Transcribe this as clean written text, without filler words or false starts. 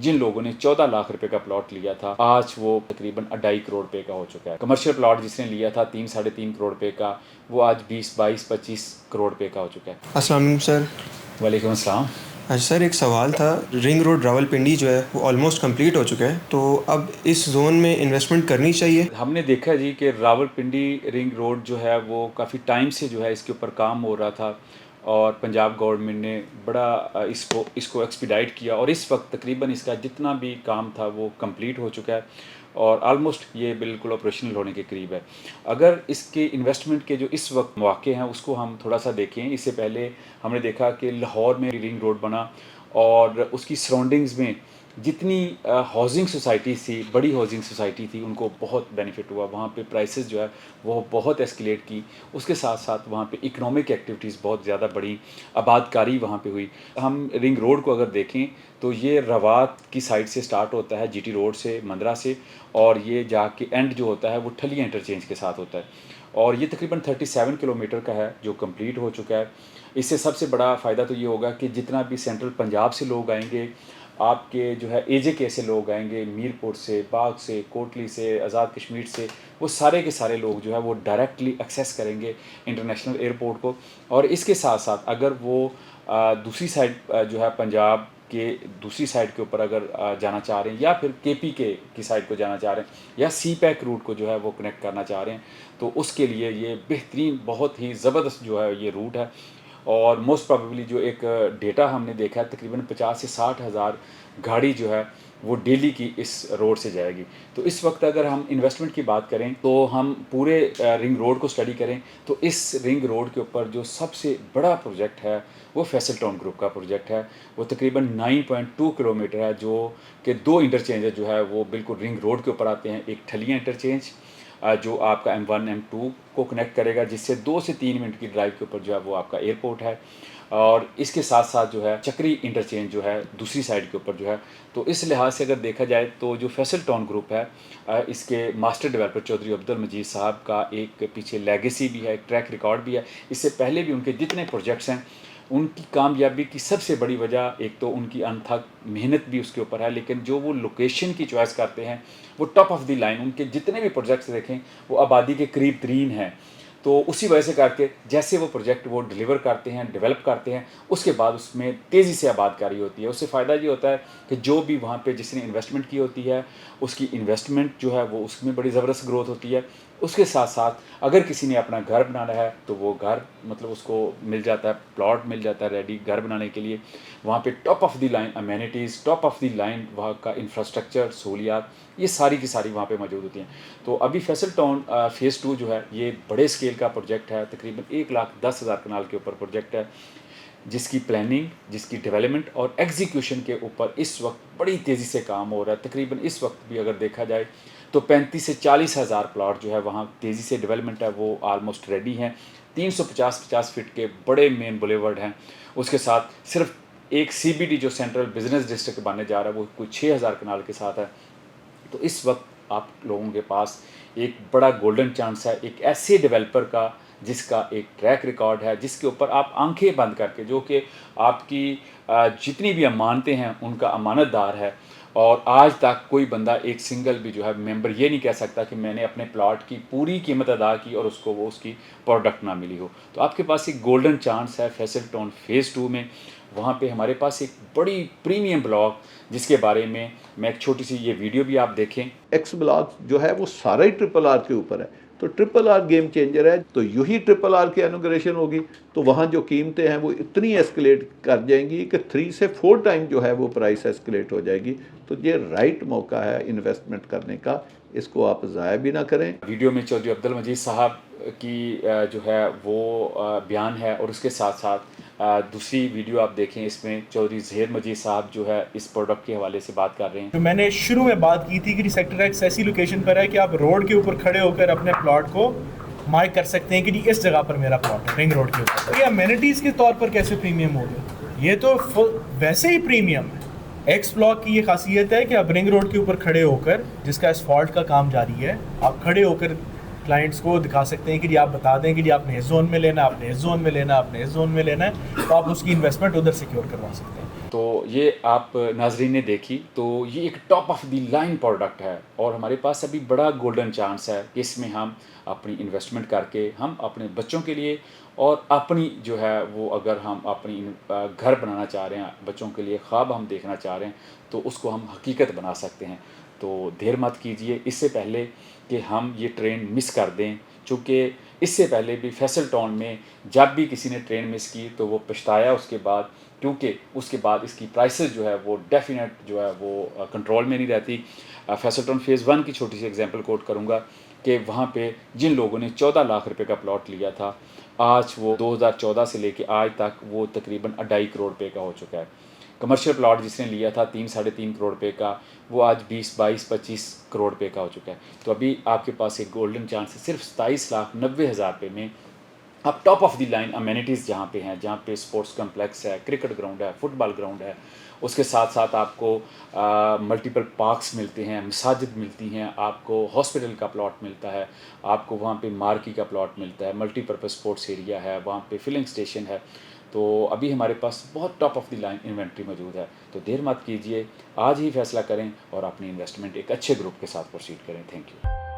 जिन लोगों ने 14 लाख रुपए का प्लॉट लिया था, आज वो तकरीबन 2.5 करोड़ रुपए का हो चुका है। कमर्शियल प्लॉट जिसने लिया था 3-3.5 करोड़ रुपए का, वो आज 20-22-25 करोड़ रुपए का हो चुका है। अस्सलाम वालेकुम सर। वालेकुम अस्सलाम। अच्छा सर, एक सवाल था। रिंग रोड रावलपिंडी जो है वो ऑलमोस्ट कंप्लीट हो चुका है, तो अब इस जोन में इन्वेस्टमेंट करनी चाहिए? हमने देखा जी कि रावलपिंडी रिंग रोड जो है वो काफ़ी टाइम से जो है इसके ऊपर काम हो रहा था और पंजाब गवर्नमेंट ने बड़ा इसको एक्सपीडाइट किया और इस वक्त तकरीबन इसका जितना भी काम था वो कंप्लीट हो चुका है और आलमोस्ट ये बिल्कुल ऑपरेशनल होने के करीब है। अगर इसके इन्वेस्टमेंट के जो इस वक्त मौके हैं उसको हम थोड़ा सा देखें, इससे पहले हमने देखा कि लाहौर में रिंग रोड बना और उसकी सराउंडिंग्स में जितनी हाउसिंग सोसाइटी थी, बड़ी हाउसिंग सोसाइटी थी, उनको बहुत बेनिफिट हुआ। वहाँ पे प्राइसेस जो है वो बहुत एस्केलेट की। उसके साथ साथ वहाँ पे इकोनॉमिक एक्टिविटीज़ बहुत ज़्यादा बढ़ी, आबादकारी वहाँ पे हुई। हम रिंग रोड को अगर देखें तो ये रवात की साइड से स्टार्ट होता है, जीटी रोड से, मंदरा से, और ये जाके एंड जो होता है वो ठलिया इंटरचेंज के साथ होता है और ये तकरीबन 37 किलोमीटर का है जो कंप्लीट हो चुका है। इससे सबसे बड़ा फ़ायदा तो ये होगा कि जितना भी सेंट्रल पंजाब से लोग आएंगे, आपके जो है AJK से लोग आएंगे, मीरपुर से, बाग से, कोटली से, आज़ाद कश्मीर से, वो सारे के सारे लोग जो है वो डायरेक्टली एक्सेस करेंगे इंटरनेशनल एयरपोर्ट को। और इसके साथ साथ अगर वो दूसरी साइड जो है पंजाब के दूसरी साइड के ऊपर अगर जाना चाह रहे हैं या फिर KP की साइड को जाना चाह रहे हैं या CPEC रूट को जो है वो कनेक्ट करना चाह रहे हैं, तो उसके लिए ये बेहतरीन, बहुत ही ज़बरदस्त जो है ये रूट है। और मोस्ट प्रोबेबली जो एक डेटा हमने देखा है, तकरीबन 50 से 60 हज़ार गाड़ी जो है वो डेली की इस रोड से जाएगी। तो इस वक्त अगर हम इन्वेस्टमेंट की बात करें तो हम पूरे रिंग रोड को स्टडी करें तो इस रिंग रोड के ऊपर जो सबसे बड़ा प्रोजेक्ट है वो फैसल टाउन ग्रुप का प्रोजेक्ट है। वो तकरीबन 9.2 किलोमीटर है, जो कि 2 इंटरचेंज जो है वो बिल्कुल रिंग रोड के ऊपर आते हैं। एक ठलिया इंटरचेंज जो आपका M1 M2 को कनेक्ट करेगा, जिससे 2 से 3 मिनट की ड्राइव के ऊपर जो है वो आपका एयरपोर्ट है। और इसके साथ साथ जो है चक्री इंटरचेंज जो है दूसरी साइड के ऊपर जो है। तो इस लिहाज से अगर देखा जाए तो जो फैसल टाउन ग्रुप है, इसके मास्टर डेवलपर चौधरी अब्दुल मजीद साहब का एक पीछे लेगेसी भी है, एक ट्रैक रिकॉर्ड भी है। इससे पहले भी उनके जितने प्रोजेक्ट्स हैं, उनकी कामयाबी की सबसे बड़ी वजह एक तो उनकी अनथक मेहनत भी उसके ऊपर है, लेकिन जो वो लोकेशन की चॉइस करते हैं वो टॉप ऑफ द लाइन। उनके जितने भी प्रोजेक्ट्स देखें वो आबादी के करीब तरीन हैं। तो उसी वजह से करके जैसे वो प्रोजेक्ट वो डिलीवर करते हैं, डेवलप करते हैं, उसके बाद उसमें तेज़ी से आबादकारी होती है। उससे फ़ायदा ये होता है कि जो भी वहाँ पे जिसने इन्वेस्टमेंट की होती है, उसकी इन्वेस्टमेंट जो है वो उसमें बड़ी ज़बरदस्त ग्रोथ होती है। उसके साथ साथ अगर किसी ने अपना घर बनाना है तो वो घर मतलब उसको मिल जाता है, प्लॉट मिल जाता है रेडी घर बनाने के लिए। वहाँ पे top of the line amenities, top of the line वहाँ का इंफ्रास्ट्रक्चर, सहूलियात, ये सारी की सारी वहाँ पे मौजूद होती हैं। तो अभी फैसल टाउन फ़ेज़ 2 जो है ये बड़े स्केल का प्रोजेक्ट है, तकरीबन 1,10,000 कनाल के ऊपर प्रोजेक्ट है, जिसकी प्लानिंग, जिसकी डेवलपमेंट और एग्जीक्यूशन के ऊपर इस वक्त बड़ी तेज़ी से काम हो रहा है। तकरीबन इस वक्त भी अगर देखा जाए तो 35 से 40 हज़ार प्लॉट जो है वहाँ तेज़ी से डेवलपमेंट है वो ऑलमोस्ट रेडी हैं। 350 फीट के बड़े मेन बुलेवर्ड हैं। उसके साथ सिर्फ एक CBD जो सेंट्रल बिजनेस डिस्ट्रिक्ट बनने जा रहा है वो कोई 6,000 कनाल के साथ है। तो इस वक्त आप लोगों के पास एक बड़ा गोल्डन चांस है एक ऐसे डेवलपर का जिसका एक ट्रैक रिकॉर्ड है, जिसके ऊपर आप आंखें बंद करके, जो कि आपकी जितनी भी अमानतें हैं उनका अमानतदार है, और आज तक कोई बंदा एक सिंगल भी जो है मेंबर ये नहीं कह सकता कि मैंने अपने प्लॉट की पूरी कीमत अदा की और उसको वो उसकी प्रोडक्ट ना मिली हो। तो आपके पास एक गोल्डन चांस है फैसल टाउन फ़ेज़ 2 में। वहाँ पे हमारे पास एक बड़ी प्रीमियम ब्लॉक, जिसके बारे में मैं एक छोटी सी ये वीडियो भी आप देखें। एक्स ब्लॉक जो है वो सारा ही RRR के ऊपर है, तो RRR गेम चेंजर है। तो यूँ ही RRR की इनॉग्रेशन होगी तो वहाँ जो कीमतें हैं वो इतनी एस्केलेट कर जाएंगी कि 3 से 4 टाइम जो है वो प्राइस एस्केलेट हो जाएगी। तो ये राइट मौका है इन्वेस्टमेंट करने का, इसको आप ज़ाया भी ना करें। वीडियो में चौधरी अब्दुल मजीद साहब की जो है वो बयान है, और उसके साथ साथ दूसरी वीडियो आप देखें, इसमें चौधरी ज़हीर मजीद साहब जो है इस प्रोडक्ट के हवाले से बात कर रहे हैं। जो मैंने शुरू में बात की थी कि सेक्टर एक्स ऐसी लोकेशन पर है कि आप रोड के ऊपर खड़े होकर अपने प्लॉट को मार्क कर सकते हैं कि जी इस जगह पर मेरा प्लॉट है, रिंग रोड के ऊपर। तो ये अमेनिटीज़ के तौर पर कैसे प्रीमियम हो गया? ये तो वैसे ही प्रीमियम है। एक्स ब्लॉक की ये खासियत है कि आप रिंग रोड के ऊपर खड़े होकर, जिसका एसफॉल्ट का काम जारी है, आप खड़े होकर क्लाइंट्स को दिखा सकते हैं कि जी आप बता दें कि जी आपने इस जोन में लेना, आपने इस जोन में लेना, आपने इस जोन में लेना है, तो आप उसकी इन्वेस्टमेंट उधर सिक्योर करवा सकते हैं। तो ये आप नाजरीन ने देखी, तो ये एक top of the line product है और हमारे पास अभी बड़ा गोल्डन चांस है कि इसमें हम अपनी इन्वेस्टमेंट करके हम अपने बच्चों के लिए और अपनी जो है वो अगर हम अपनी घर बनाना चाह रहे हैं, बच्चों के लिए ख्वाब हम देखना चाह रहे हैं, तो उसको हम हकीकत बना सकते हैं। तो देर मत कीजिए इससे पहले कि हम ये ट्रेन मिस कर दें, चूँकि इससे पहले भी फैसल टाउन में जब भी किसी ने ट्रेन मिस की तो वो पछताया उसके बाद, क्योंकि उसके बाद इसकी प्राइसेस जो है वो डेफिनेट जो है वो कंट्रोल में नहीं रहती। फैसल टाउन फ़ेज़ 1 की छोटी सी एग्जांपल कोट करूँगा कि वहाँ पे जिन लोगों ने 14 लाख रुपए का प्लॉट लिया था, आज वो 2014 से लेके आज तक वो तकरीबन 2.5 करोड़ रुपए का हो चुका है। कमर्शियल प्लॉट जिसने लिया था 3 साढ़े 3 करोड़ रुपए का, वो आज 20 22 25 करोड़ रुपए का हो चुका है। तो अभी आपके पास एक गोल्डन चांस है, सिर्फ 27,90,000 रुपये में आप top of the line amenities जहाँ पे हैं, जहाँ पे स्पोर्ट्स कम्प्लेक्स है, क्रिकेट ग्राउंड है, फुटबॉल ग्राउंड है, उसके साथ साथ आपको मल्टीपल पार्क्स मिलते हैं, मसाजिद मिलती हैं, आपको हॉस्पिटल का प्लॉट मिलता है, आपको वहाँ पे मार्की का प्लॉट मिलता है, मल्टीपर्पज़ स्पोर्ट्स एरिया है, वहाँ पे फिलिंग स्टेशन है। तो अभी हमारे पास बहुत top of the line inventory मौजूद है। तो देर मत कीजिए, आज ही फैसला करें और अपनी इन्वेस्टमेंट एक अच्छे ग्रुप के साथ प्रोसीड करें। Thank you.